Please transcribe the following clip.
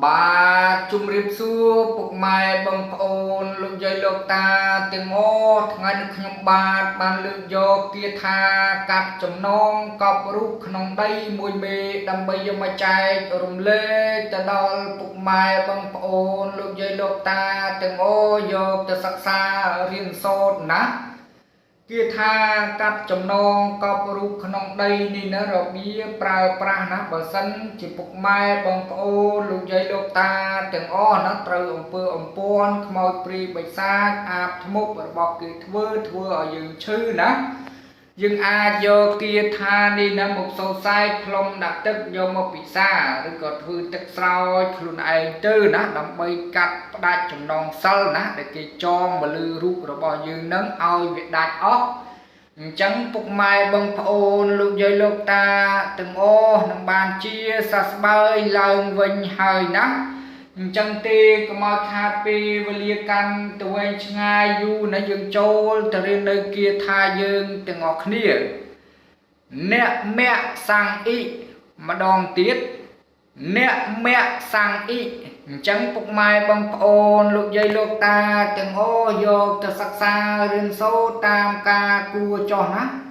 បាទជំរាបសួរពុកម៉ែបងប្អូនលោកយាយលោកតាទាំងអស់ថ្ងៃនេះខ្ញុំបាទបានលើកយកគាថាកាត់ចំណងកប់រូបក្នុងដីមួយមេដើម្បីយកមកចែករំលែកទៅដល់ពុកម៉ែបងប្អូនលោកយាយលោកតាទាំងអស់យកទៅសិក្សារៀនសូត្រណាគាថាកាត់ចំណងកប់រូបក្នុងដីនេះណារបៀបប្រើប្រាស់ណាបើសិនជាពុកម៉ែបងប្អូនលោកយាយលោកតាទាំងអស់ណាត្រូវអំពើអំពាន់ខ្មោចព្រាយបិសាចអាបធ្មប់របស់គេធ្វើឲ្យយើងឈឺណាយើងអាចយកគាថានេះណាមកសរសៃផ្លុំដាក់ទឹកយកមកពិសាឬក៏ធ្វើទឹកស្រោចខ្លួនឯងទៅណាដើម្បីកាត់ផ្ដាច់ចំណងសិលណាដែលគេចងមកលើរូបរបស់យើងនឹងឲ្យវាដាច់អស់អញ្ចឹងពុកម៉ែបងប្អូនលោកយាយលោកតាទាំងអស់នឹងបានជាសះស្បើយឡើងវិញហើយណាអញ្ចឹងទេកុំឲ្យខាតពេលវេលាកាន់ទៅវែងឆ្ងាយយូរណាយើងចូលទៅរៀននៅគាថាយើងទាំងអស់គ្នាអ្នកមគ្គសង្ឃអ៊ីម្ដងទៀតអ្នកមគ្គសង្ឃអ៊ីអញ្ចឹងពុកម៉ែបងប្អូនលោកយាយលោកតាទាំងអស់យកទៅសិក្សារៀនសូត្រតាមការគួរចោះណា